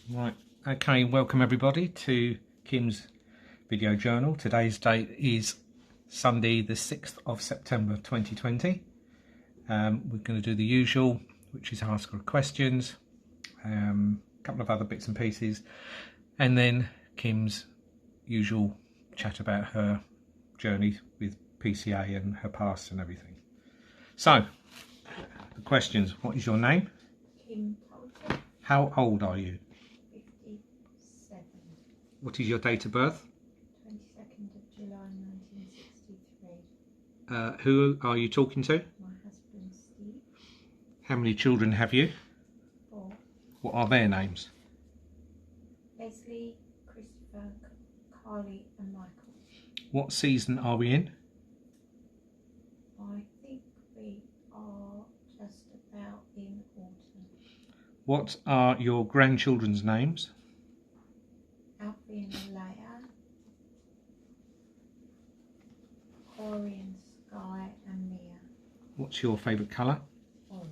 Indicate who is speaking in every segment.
Speaker 1: Right, okay, welcome everybody to Kim's video journal. Today's date is Sunday the 6th of September 2020. We're going to do the usual, which is ask her questions, a couple of other bits and pieces, and then Kim's usual chat about her journey with PCA and her past and everything. So, the questions. What is your name?
Speaker 2: Kim Poulter.
Speaker 1: How old are you?
Speaker 2: 57.
Speaker 1: What is your date of birth?
Speaker 2: 22nd of July 1963.
Speaker 1: Who are you talking to?
Speaker 2: My husband Steve.
Speaker 1: How many children have you?
Speaker 2: 4.
Speaker 1: What are their names?
Speaker 2: Leslie, Christopher, Carly and Michael.
Speaker 1: What season are we in?
Speaker 2: I think we are just about in autumn.
Speaker 1: What are your grandchildren's names?
Speaker 2: Alfie and Leia, Corey and Sky and Mia.
Speaker 1: What's your favourite colour?
Speaker 2: Orange.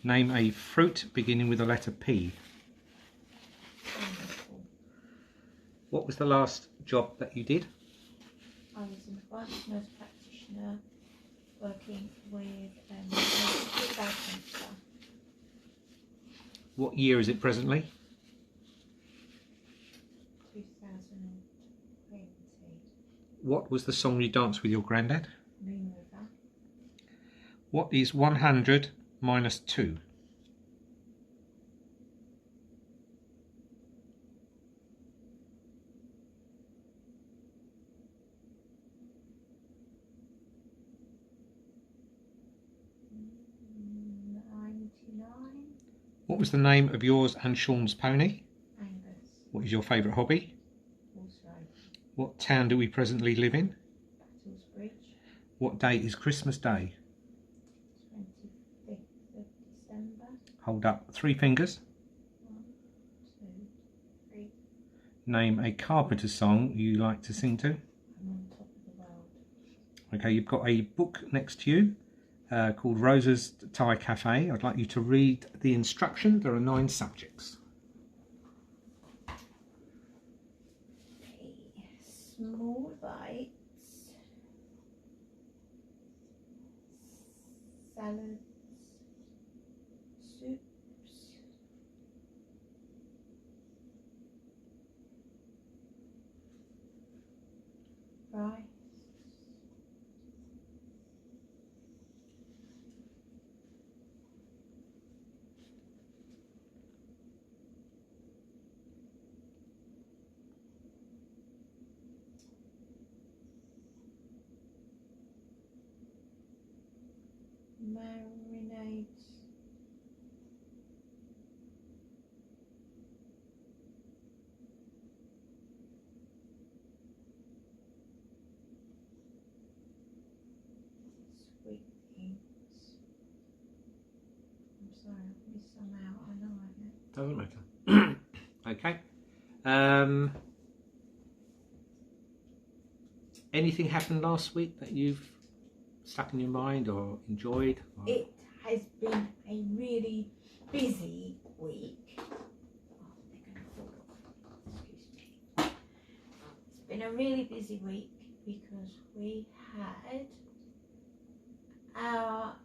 Speaker 1: Name a fruit beginning with the letter P.
Speaker 2: Wonderful.
Speaker 1: What was the last job that you did?
Speaker 2: I was an advanced nurse practitioner working with bowel cancer.
Speaker 1: What year is it presently?
Speaker 2: 2020.
Speaker 1: What was the song you danced with your granddad?
Speaker 2: Moon River.
Speaker 1: What is 100 minus 2? What was the name of yours and Sean's pony?
Speaker 2: Angus.
Speaker 1: What is your favourite hobby?
Speaker 2: Horse riding.
Speaker 1: What town do we presently live in?
Speaker 2: Battlesbridge.
Speaker 1: What day is Christmas Day?
Speaker 2: 25th of December.
Speaker 1: Hold up 3 fingers.
Speaker 2: 1, 2, 3.
Speaker 1: Name a Carpenter song you like to sing to.
Speaker 2: I'm on top of the world.
Speaker 1: Okay, you've got a book next to you called Rosa's Thai Cafe. I'd like you to read the instruction. There are 9 subjects.
Speaker 2: Okay. Small bites. Salads. Soups. Rice. Marinades. Sweetens. I'm sorry, I've missed some out. I know I have.
Speaker 1: Doesn't matter. Okay. Anything happened last week that you've stuck in your mind or enjoyed? Or...
Speaker 2: It has been a really busy week. Oh, they're going to fall off. Excuse me. It's been a really busy week because we had our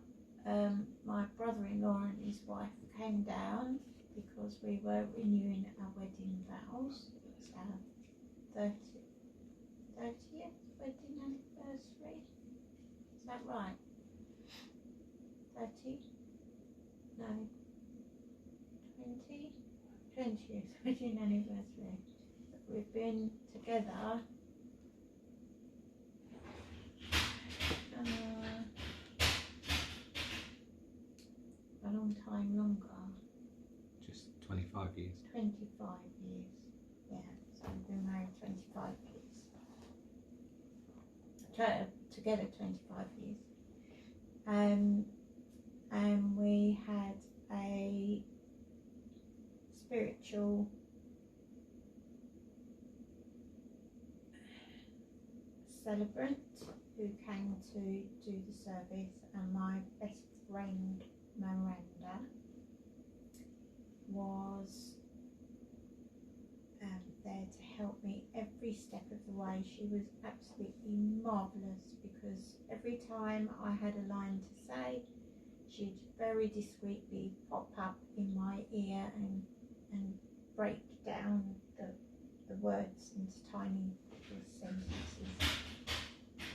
Speaker 2: my brother-in-law and his wife came down because we were renewing our wedding vows. It's our 30th wedding anniversary. Is that right? 30? No. 20th wedding anniversary. We've been together a long time longer.
Speaker 1: Just 25 years.
Speaker 2: 25 years. Yeah, so we've been married 25 years. Together 25 years. And we had a spiritual celebrant who came to do the service, and my best friend Miranda was every step of the way. She was absolutely marvellous, because every time I had a line to say, she'd very discreetly pop up in my ear and break down the words into tiny little sentences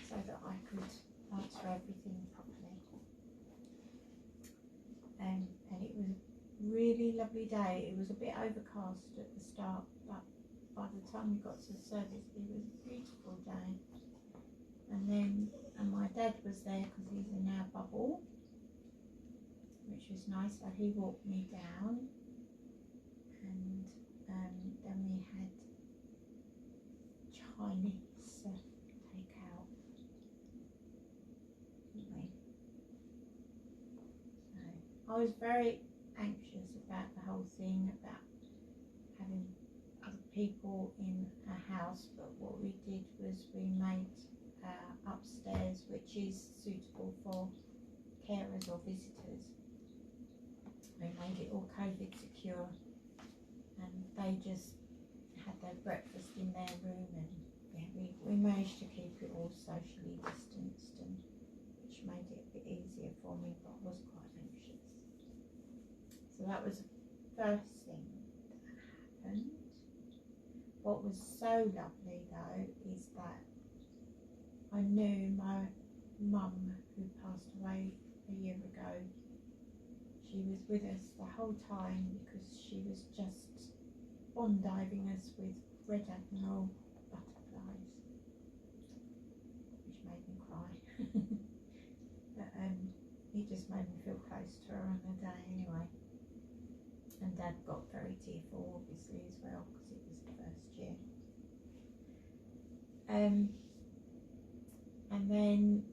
Speaker 2: so that I could answer everything properly. And it was a really lovely day. It was a bit overcast at the start, but by the time we got to the service, it was a beautiful day. And my dad was there because he's in our bubble, which was nice. So he walked me down, and then we had Chinese takeout, didn't we? So I was very anxious about the whole thing, about having other people in a house, but what we did was we made upstairs, which is suitable for carers or visitors. We made it all COVID secure, and they just had their breakfast in their room, and yeah, we managed to keep it all socially distanced, and which made it a bit easier for me, but I was quite anxious. So that was the first thing that happened. What was so lovely though is that I knew my mum, who passed away a year ago. She was with us the whole time because she was just bond-diving us with red admiral butterflies, which made me cry. But it just made me feel close to her on the day anyway. And Dad got very tearful obviously as well, because it was the first year. And then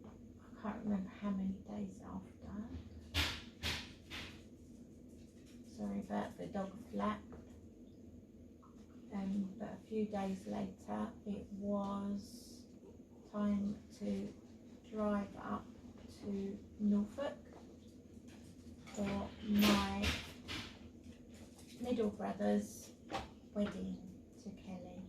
Speaker 2: I can't remember how many days after. Sorry about the dog flap. But a few days later, it was time to drive up to Norfolk for my middle brother's wedding to Kelly.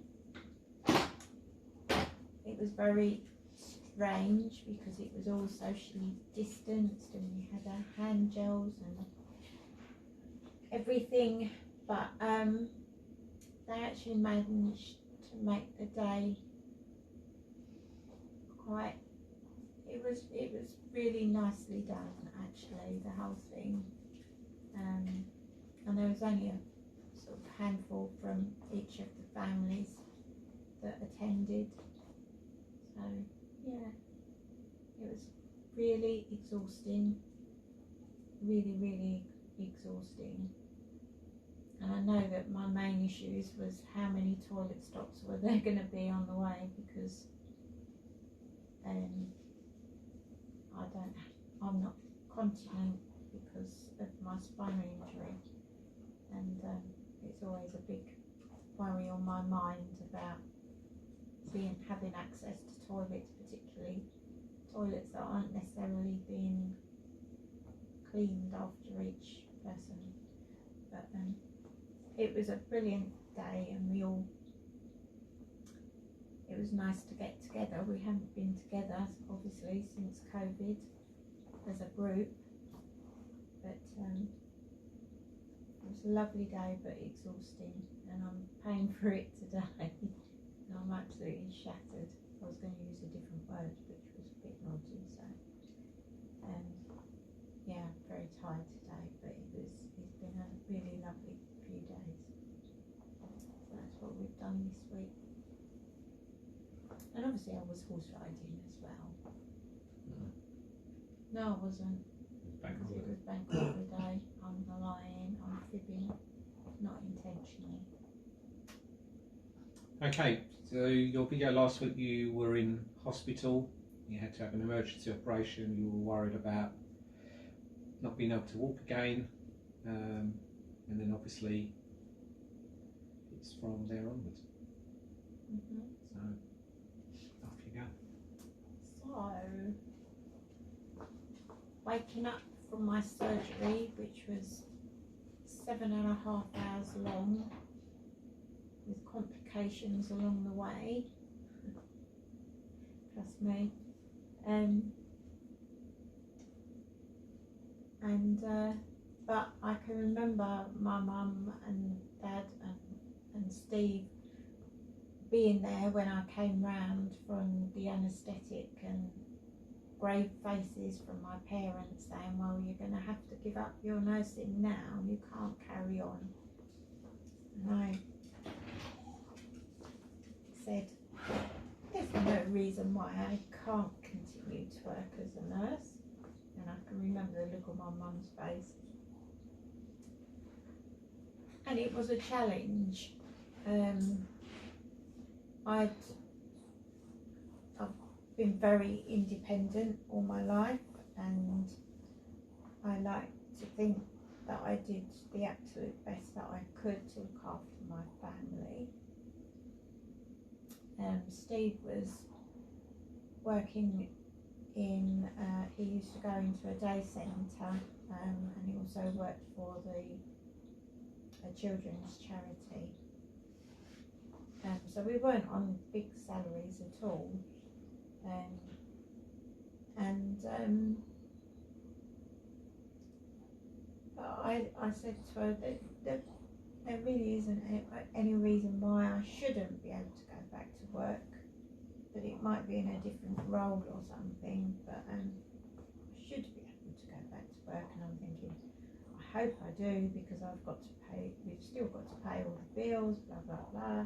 Speaker 2: It was very strange because it was all socially distanced, and we had our hand gels and everything, but they actually managed to make the day quite, it was really nicely done actually, the whole thing, and there was only a sort of handful from each of the families that attended. So yeah, it was really exhausting, really exhausting. And I know that my main issues was how many toilet stops were there going to be on the way, because I'm not continent because of my spinal injury, and it's always a big worry on my mind about having access to toilets, particularly toilets that aren't necessarily being cleaned after each person. But it was a brilliant day, and it was nice to get together. We haven't been together obviously since COVID as a group, but it was a lovely day but exhausting, and I'm paying for it today. And I'm absolutely shattered. I was going to use a different word, which was a bit naughty, so yeah, very tired today, but it's been a really lovely few days. So that's what we've done this week. And obviously I was horse riding as well. No, I wasn't. It was bank holiday. I'm lying, I'm fibbing, not intentionally.
Speaker 1: Okay, so your video last week, you were in hospital, you had to have an emergency operation, you were worried about not being able to walk again, and then obviously it's from there onwards. So off you go.
Speaker 2: So, waking up from my surgery, which was 7.5 hours long, with complications along the way. Trust me. But I can remember my mum and dad and Steve being there when I came round from the anaesthetic, and grave faces from my parents saying, well, you're going to have to give up your nursing now, you can't carry on. And I said, there's no reason why I can't continue to work as a nurse. And I can remember the look on my mum's face. And it was a challenge. I've been very independent all my life, and I like to think that I did the absolute best that I could to look after my family. Steve was working in, he used to go into a day centre, and he also worked for a children's charity. So we weren't on big salaries at all. I said to her that there really isn't any reason why I shouldn't be able to go back to work, that it might be in a different role or something, but I should be able to go back to work. And I'm thinking, I hope I do, because I've got to pay, we've still got to pay all the bills, blah blah blah.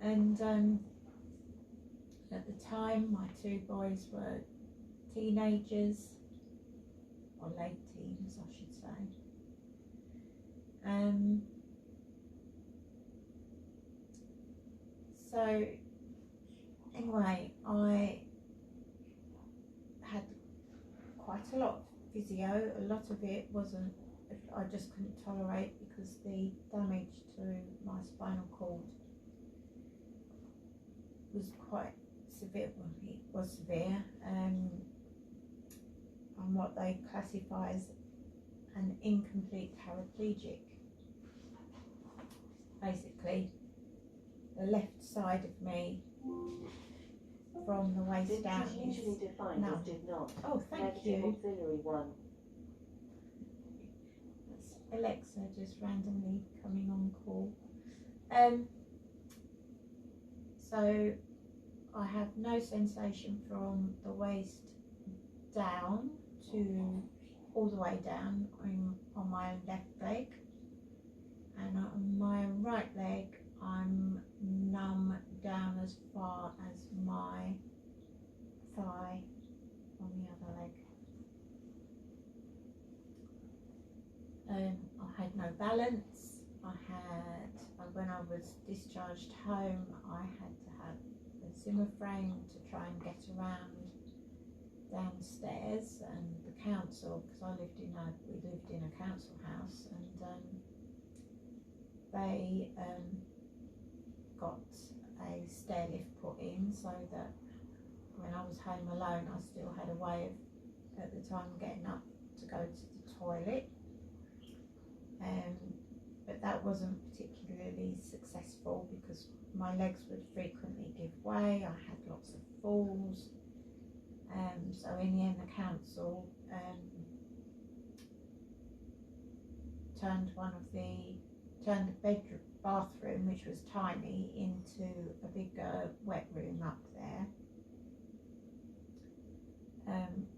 Speaker 2: And at the time my two boys were teenagers, or late teens I should say. So anyway, I had quite a lot of physio. A lot of it wasn't, I just couldn't tolerate, because the damage to my spinal cord was quite severe. Well, it was severe, and what they classify as an incomplete paraplegic. Basically, the left side of me from the waist down is numb. Oh, thank you.
Speaker 3: Auxiliary 1.
Speaker 2: That's Alexa just randomly coming on call. So I have no sensation from the waist down to all the way down on my left leg, and on my right leg I'm numb down as far as my thigh on the other leg. I had no balance. When I was discharged home, I had to have a Zimmer frame to try and get around downstairs, and the council, because we lived in a council house, and they got a stair lift put in, so that when I was home alone I still had a way of, at the time, getting up to go to the toilet. But that wasn't particularly successful, because my legs would frequently give way. I had lots of falls. So in the end the council turned the bathroom, which was tiny, into a bigger wet room up there,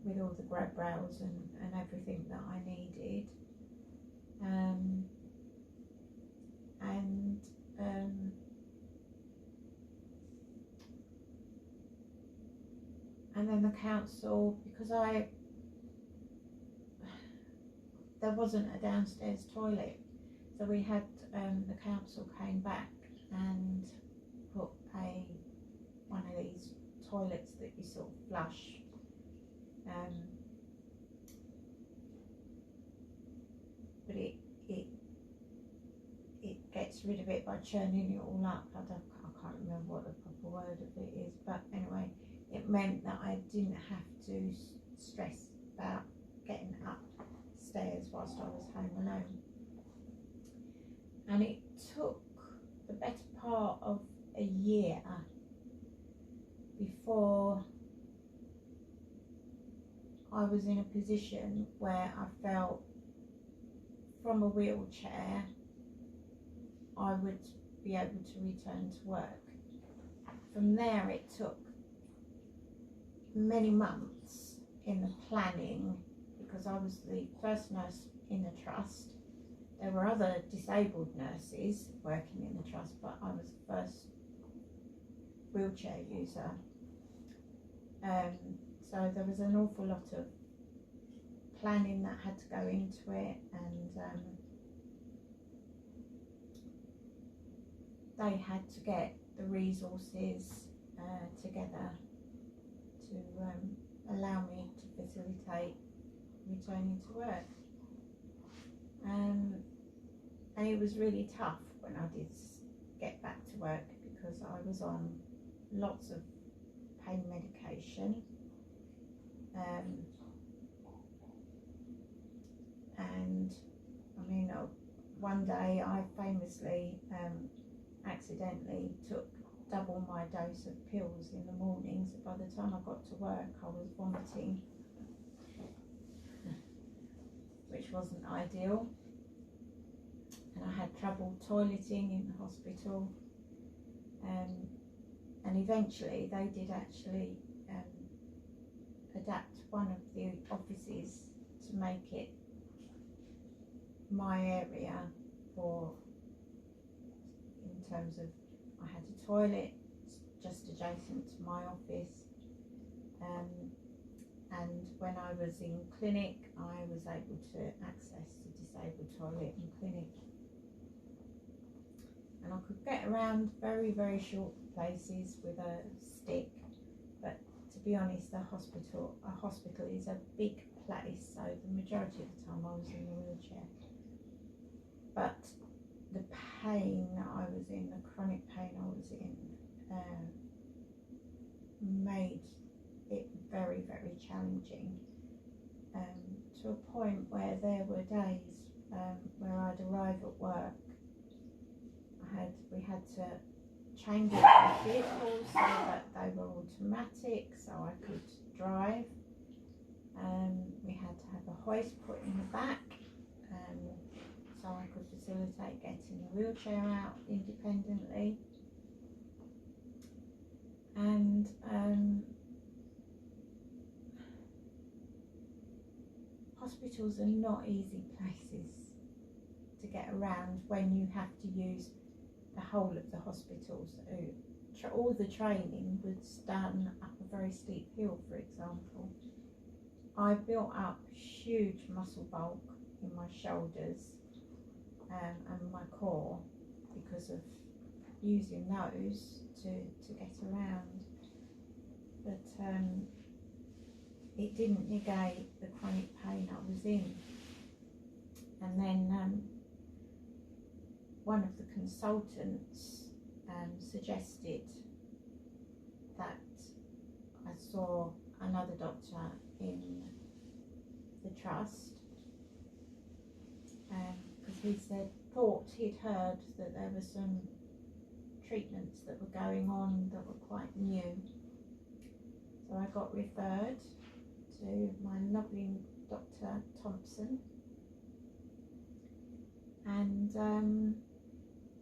Speaker 2: with all the grab rails and everything that I needed. And then the council, because there wasn't a downstairs toilet, so we had, the council came back and put one of these toilets that you sort of flush, but it gets rid of it by churning it all up. I can't remember what the proper word of it is, but anyway, it meant that I didn't have to stress about getting upstairs whilst I was home alone. And it took the better part of a year before I was in a position where I felt from a wheelchair I would be able to return to work. From there it took many months in the planning, because I was the first nurse in the trust. There were other disabled nurses working in the trust, but I was the first wheelchair user. So there was an awful lot of planning that had to go into it, and they had to get the resources together to allow me to facilitate returning to work. And it was really tough when I did get back to work, because I was on lots of pain medication, and I mean, one day I famously accidentally took double my dose of pills in the morning, so by the time I got to work I was vomiting, which wasn't ideal, and I had trouble toileting in the hospital, and eventually they did actually adapt one of the offices to make it my area for, in terms of, I had a toilet just adjacent to my office, and when I was in clinic I was able to access the disabled toilet in clinic, and I could get around very, very short places with a stick. But to be honest, a hospital is a big place, so the majority of the time I was in a wheelchair. But the pain that I was in, the chronic pain I was in, made it very, very challenging, to a point where there were days where I'd arrive at work, we had to change the vehicles so that they were automatic so I could drive. We had to have a hoist put in the back so I could facilitate getting the wheelchair out independently. And hospitals are not easy places to get around when you have to use the whole of the hospitals. All the training was done up a very steep hill, for example. I built up huge muscle bulk in my shoulders and my core because of using those to get around. But it didn't negate the chronic pain I was in. And then one of the consultants suggested that I saw another doctor in the trust, because he thought he'd heard that there were some treatments that were going on that were quite new. So I got referred to my lovely Dr. Thompson, and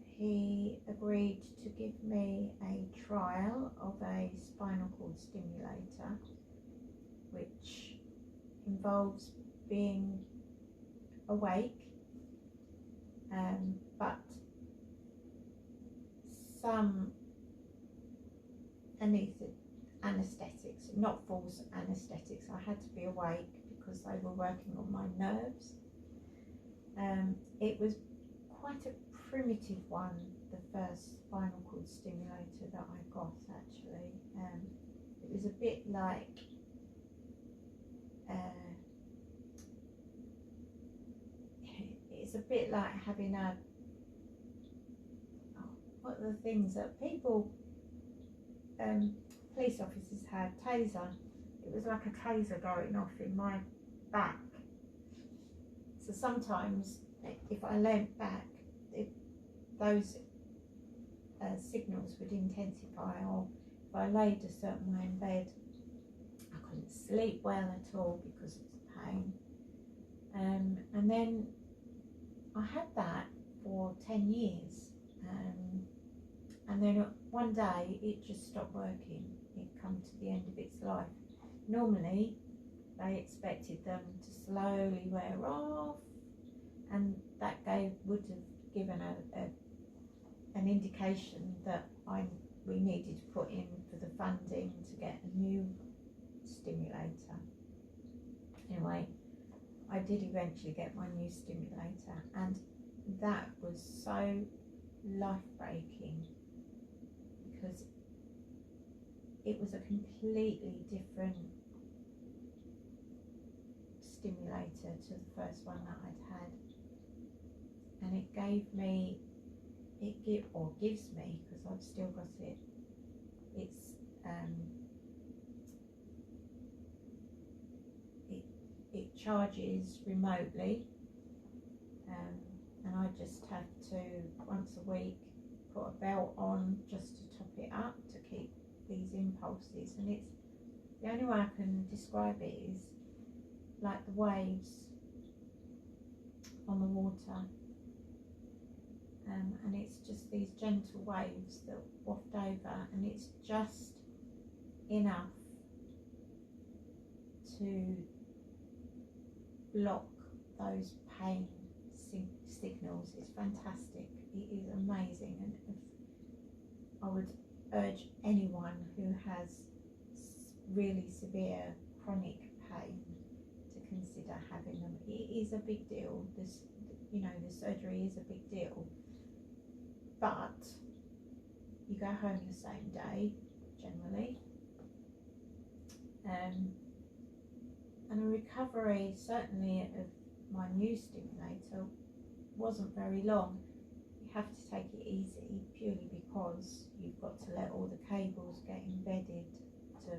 Speaker 2: he agreed to give me a trial of a spinal cord stimulator, which involves being awake, but some anaesthetics, not false anaesthetics. I had to be awake because they were working on my nerves. It was quite a primitive one, the first spinal cord stimulator that I got, actually. It was a bit like it's a bit like having a, what are the things that people, police officers have, taser. It was like a taser going off in my back. So sometimes if I leant back, those signals would intensify, or if I laid a certain way in bed, I couldn't sleep well at all because of the pain. And then I had that for 10 years. And then one day it just stopped working. It come to the end of its life. Normally they expected them to slowly wear off, and that would have given an indication that we needed to put in for the funding to get a new stimulator. Anyway, I did eventually get my new stimulator, and that was so life-breaking because it was a completely different stimulator to the first one that I'd had, and it gives me, because I've still got it, it charges remotely, and I just have to once a week put a belt on just to top it up to keep these impulses, and it's the only way I can describe it is like the waves on the water, and it's just these gentle waves that waft over, and it's just enough to block those pain signals. It's fantastic. It is amazing, and I would urge anyone who has really severe chronic pain to consider having them. It is a big deal. The surgery is a big deal, but you go home the same day generally, and a recovery certainly of my new stimulator wasn't very long. You have to take it easy purely because you've got to let all the cables get embedded to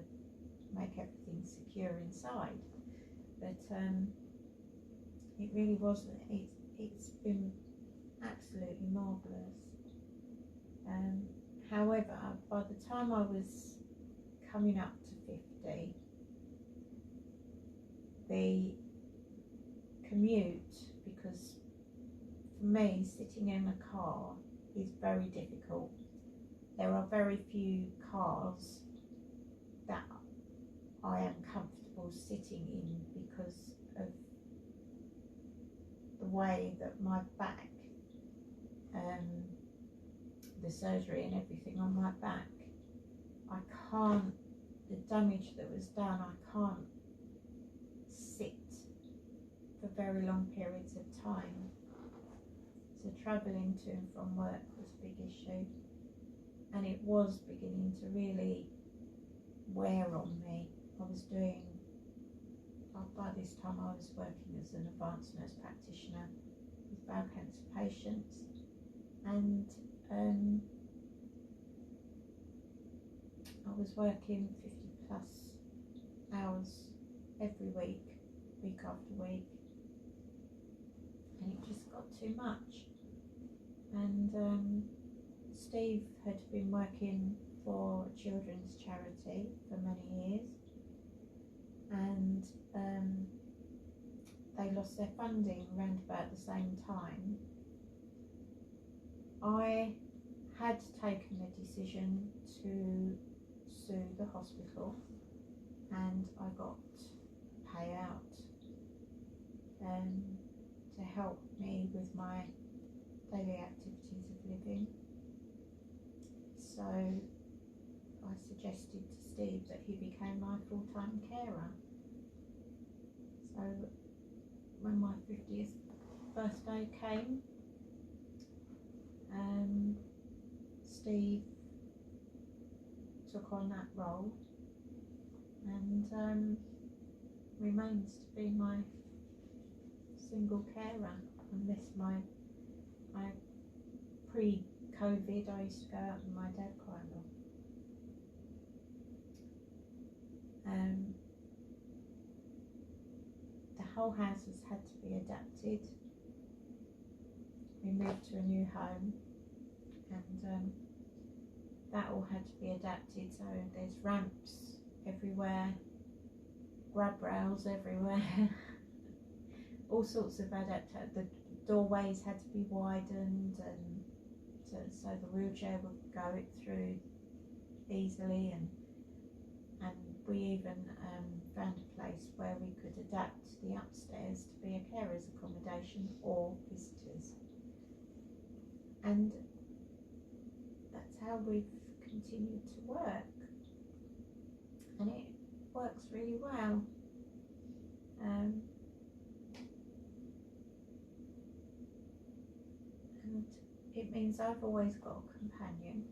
Speaker 2: make everything secure inside, but it really wasn't. It's been absolutely marvellous. However, by the time I was coming up to 50, the commute, because for me sitting in a car is very difficult. There are very few cars that I am comfortable sitting in because of the way that my back, the surgery and everything on my back, I can't, the damage that was done, I can't sit for very long periods of time. So travelling to and from work was a big issue, and it was beginning to really wear on me. I was doing, by this time I was working as an advanced nurse practitioner with bowel cancer patients, and I was working 50 plus hours every week after week, and it just got too much. And Steve had been working for a children's charity for many years, and they lost their funding around about the same time. I had taken the decision to sue the hospital, and I got payout to help me with my daily activities of living. So I suggested to Steve that he became my full-time carer. So when my 50th birthday came, Steve took on that role and remains to be my single carer, unless my pre-COVID I used to go out with my dad quite a lot. The whole house has had to be adapted. We moved to a new home, and that all had to be adapted. So there's ramps everywhere, grab rails everywhere, all sorts of adaptation. The doorways had to be widened, and so the wheelchair would go it through easily, and we even found a place where we could adapt the upstairs to be a carer's accommodation or visitors, and that's how we've continued to work, and it works really well. And it means I've always got a companion,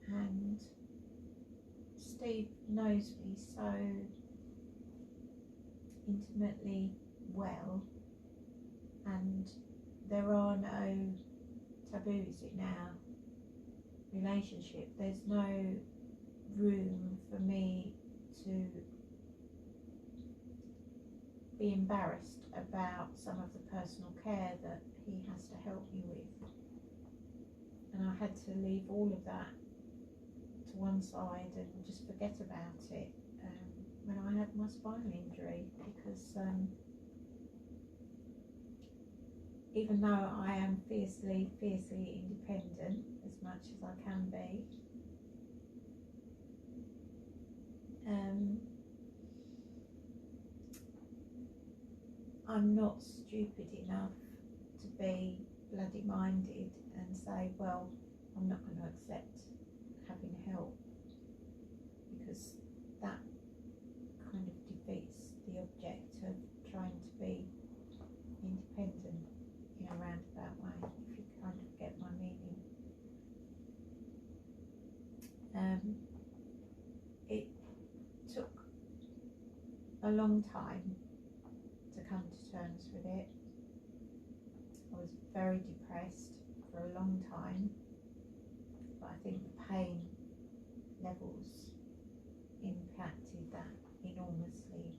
Speaker 2: and Steve knows me so intimately well, and there are no taboos in our relationship. There's no room for me to be embarrassed about some of the personal care that he has to help me with, and I had to leave all of that to one side and just forget about it when I had my spinal injury, because even though I am fiercely independent as much as I can be, I'm not stupid enough to be bloody minded and say, well, I'm not going to accept having help, because that kind of defeats the object of trying to be independent in a roundabout way, if you kind of get my meaning. It took a long time to come to terms with it. I was very depressed for a long time, but I think the pain levels impacted that enormously,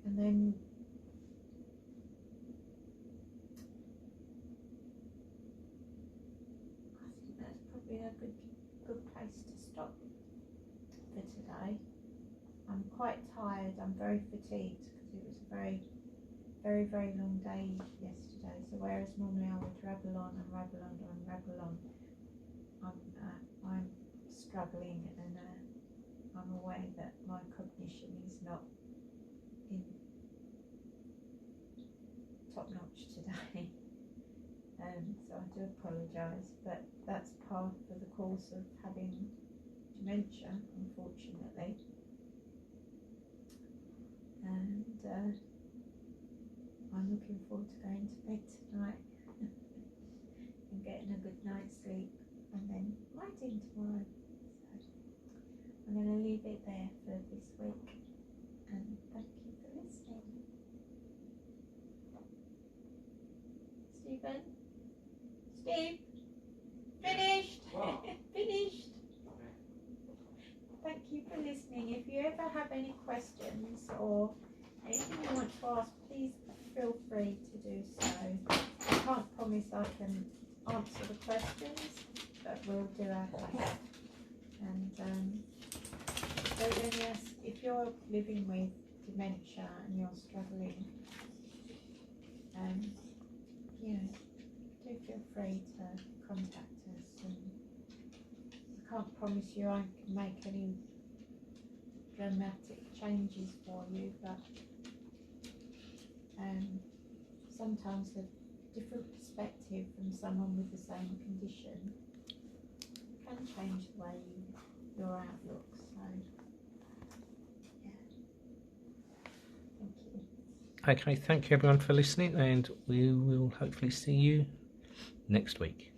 Speaker 2: and then I think that's probably a good place to stop for today. I'm quite tired, I'm very fatigued, because it was a very long day yesterday. So whereas normally I would rabble on, I'm struggling, and I'm aware that my cognition is not in top notch today. So I do apologise, but that's part of the course of having dementia, unfortunately. And I'm looking forward to going to bed tonight and getting a good night's sleep, and then writing tomorrow. So I'm going to leave it there for this week, and thank you for listening. Stephen? Steve? Finished? Finished? Thank you for listening. If you ever have any questions or anything you want to ask, please feel free to do so. I can't promise I can answer the questions, but we'll do our best. And so then, yes, if you're living with dementia and you're struggling, do feel free to contact us. And I can't promise you I can make any dramatic changes for you, but sometimes a different perspective from someone with the same condition can change the way your outlook. So, yeah. Thank you.
Speaker 1: Okay, thank you everyone for listening, and we will hopefully see you next week.